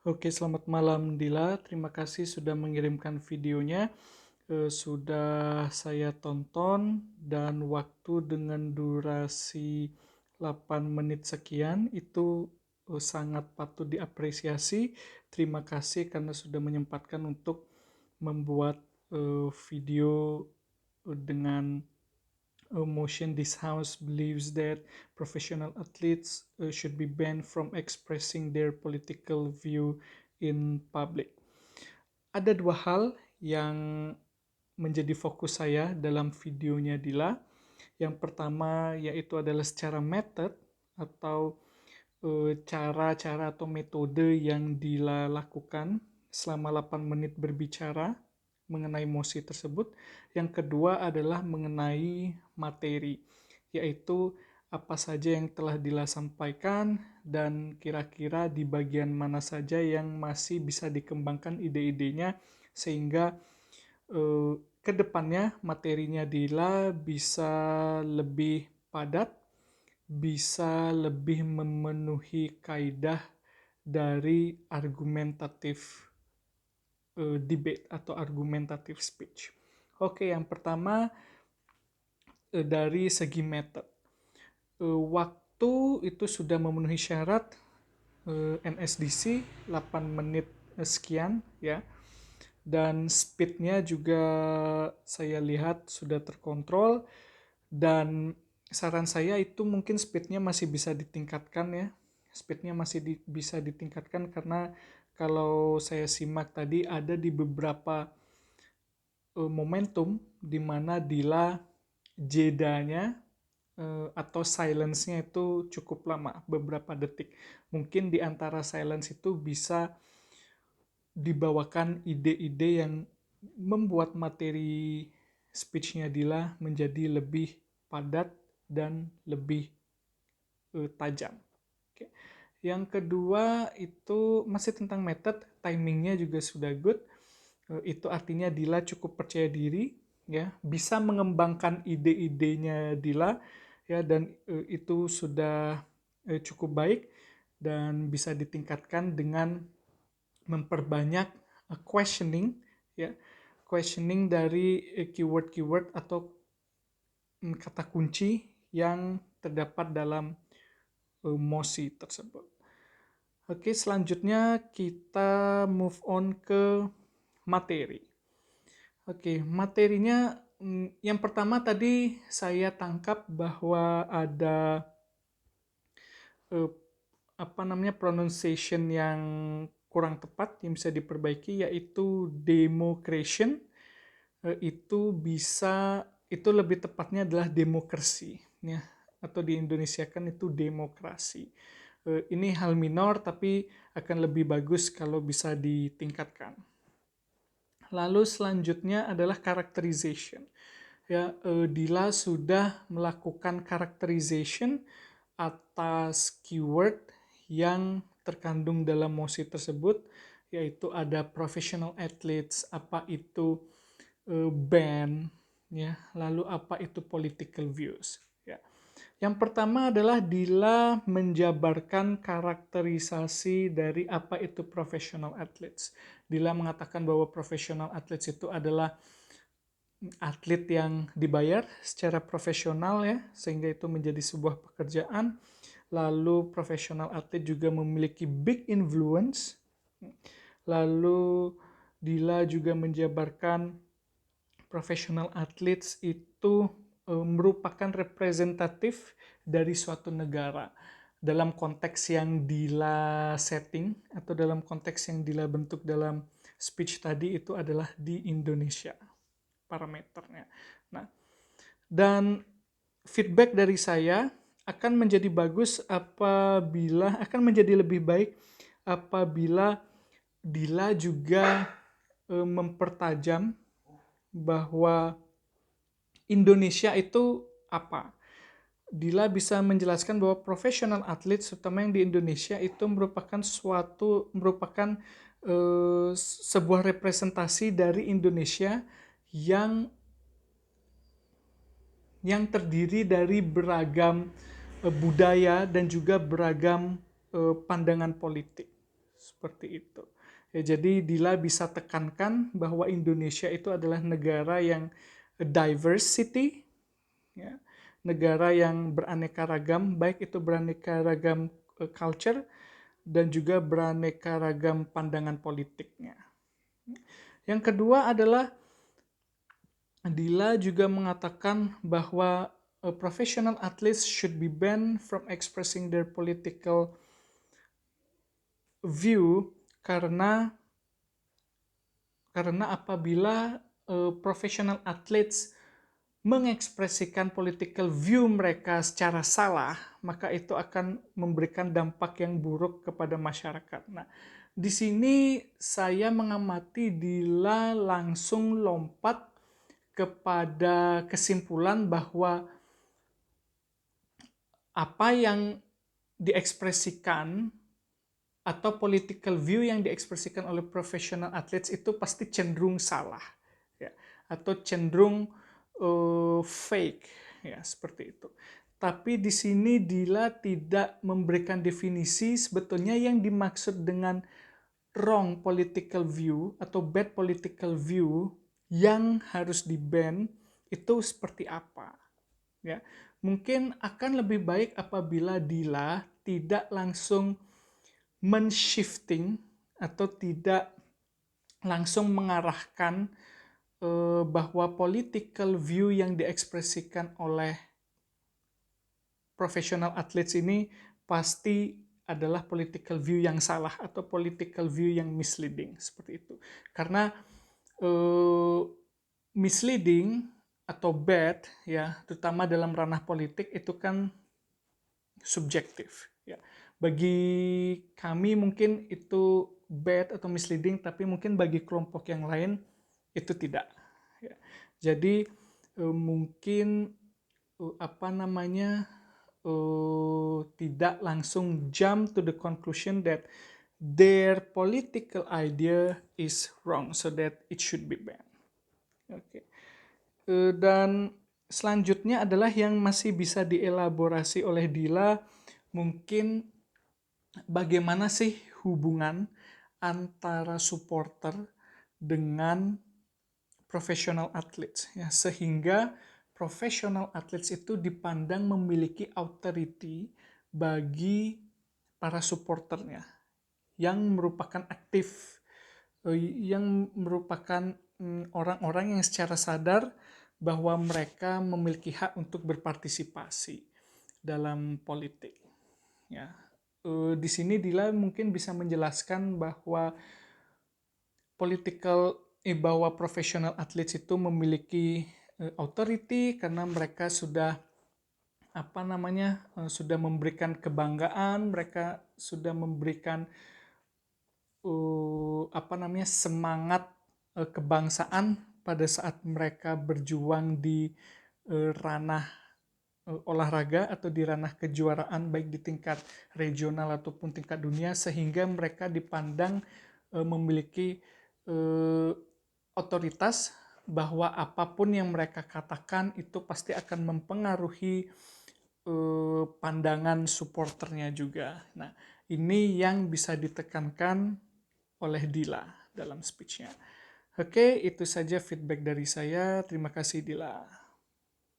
Oke, selamat malam Dila. Terima kasih sudah mengirimkan videonya. Sudah saya tonton dan waktu dengan durasi 8 menit sekian itu sangat patut diapresiasi. Terima kasih karena sudah menyempatkan untuk membuat video dengan motion. This house believes that professional athletes should be banned from expressing their political view in public. Ada dua hal yang menjadi fokus saya dalam videonya Dila. Yang pertama yaitu adalah secara method atau cara-cara atau metode yang Dila lakukan selama 8 menit berbicara mengenai mosi tersebut. Yang kedua adalah mengenai materi, yaitu apa saja yang telah Dila sampaikan dan kira-kira di bagian mana saja yang masih bisa dikembangkan ide-idenya sehingga ke depannya materinya Dila bisa lebih padat, bisa lebih memenuhi kaidah dari argumentatif debate atau argumentative speech. Oke, yang pertama dari segi method. Waktu itu sudah memenuhi syarat NSDC 8 menit sekian ya. Dan speednya juga saya lihat sudah terkontrol dan saran saya itu mungkin speednya masih bisa ditingkatkan ya. Speednya masih bisa ditingkatkan karena kalau saya simak tadi ada di beberapa momentum di mana Dila jedanya atau silence-nya itu cukup lama, beberapa detik. Mungkin di antara silence itu bisa dibawakan ide-ide yang membuat materi speech-nya Dila menjadi lebih padat dan lebih tajam. Oke. Yang kedua itu masih tentang method, timingnya juga sudah good. Itu artinya Dila cukup percaya diri, ya, bisa mengembangkan ide-idenya Dila, ya, dan itu sudah cukup baik dan bisa ditingkatkan dengan memperbanyak questioning, ya, questioning dari keyword-keyword atau kata kunci yang terdapat dalam mosi tersebut. Oke, selanjutnya kita move on ke materi. Oke, materinya yang pertama tadi saya tangkap bahwa ada pronunciation yang kurang tepat yang bisa diperbaiki, yaitu democration. Itu lebih tepatnya adalah demokrasi ya, atau di Indonesia kan itu demokrasi. Ini hal minor tapi akan lebih bagus kalau bisa ditingkatkan. Lalu selanjutnya adalah characterization. Ya, Dila sudah melakukan characterization atas keyword yang terkandung dalam mosi tersebut, yaitu ada professional athletes, apa itu band, ya, lalu apa itu political views. Ya. Yang pertama adalah Dila menjabarkan karakterisasi dari apa itu professional athletes. Dila mengatakan bahwa professional athletes itu adalah atlet yang dibayar secara profesional ya, sehingga itu menjadi sebuah pekerjaan. Lalu profesional atlet juga memiliki big influence. Lalu Dila juga menjabarkan profesional athletes itu merupakan representatif dari suatu negara. Dalam konteks yang Dila setting atau dalam konteks yang Dila bentuk dalam speech tadi itu adalah di Indonesia parameternya. Nah, dan feedback dari saya akan menjadi bagus akan menjadi lebih baik apabila Dila juga mempertajam bahwa Indonesia itu apa. Dila bisa menjelaskan bahwa profesional atlet terutama yang di Indonesia itu merupakan sebuah representasi dari Indonesia yang terdiri dari beragam budaya dan juga beragam pandangan politik. seperti itu. Ya, jadi Dila bisa tekankan bahwa Indonesia itu adalah negara yang diversity, ya, negara yang beraneka ragam, baik itu beraneka ragam culture dan juga beraneka ragam pandangan politiknya. Yang kedua adalah Dila juga mengatakan bahwa professional athletes should be banned from expressing their political view karena apabila professional athletes mengekspresikan political view mereka secara salah, maka itu akan memberikan dampak yang buruk kepada masyarakat. Nah, di sini saya mengamati Dila langsung lompat kepada kesimpulan bahwa apa yang diekspresikan atau political view yang diekspresikan oleh professional athletes itu pasti cenderung salah, ya, atau cenderung fake, ya, seperti itu. Tapi di sini Dila tidak memberikan definisi sebetulnya yang dimaksud dengan wrong political view atau bad political view yang harus di-ban itu seperti apa. Ya, mungkin akan lebih baik apabila Dila tidak langsung men-shifting atau tidak langsung mengarahkan bahwa political view yang diekspresikan oleh professional athletes ini pasti adalah political view yang salah atau political view yang misleading, seperti itu. Karena misleading atau bad, ya, terutama dalam ranah politik itu kan subjektif, ya. Bagi kami mungkin itu bad atau misleading, tapi mungkin bagi kelompok yang lain itu tidak, ya. Jadi mungkin tidak langsung jump to the conclusion that their political idea is wrong, so that it should be banned. Oke. Dan selanjutnya adalah yang masih bisa dielaborasi oleh Dila, mungkin bagaimana sih hubungan antara supporter dengan professional athletes, ya, sehingga professional athletes itu dipandang memiliki authority bagi para supporternya yang merupakan aktif, yang merupakan orang-orang yang secara sadar bahwa mereka memiliki hak untuk berpartisipasi dalam politik. Ya, di sini Dila mungkin bisa menjelaskan bahwa bahwa professional athletes itu memiliki authority karena mereka sudah sudah memberikan kebanggaan, mereka sudah memberikan semangat kebangsaan pada saat mereka berjuang di ranah olahraga atau di ranah kejuaraan baik di tingkat regional ataupun tingkat dunia, sehingga mereka dipandang memiliki otoritas bahwa apapun yang mereka katakan itu pasti akan mempengaruhi pandangan supporternya juga. Nah, ini yang bisa ditekankan oleh Dila dalam speech-nya. Oke, itu saja feedback dari saya. Terima kasih Dila.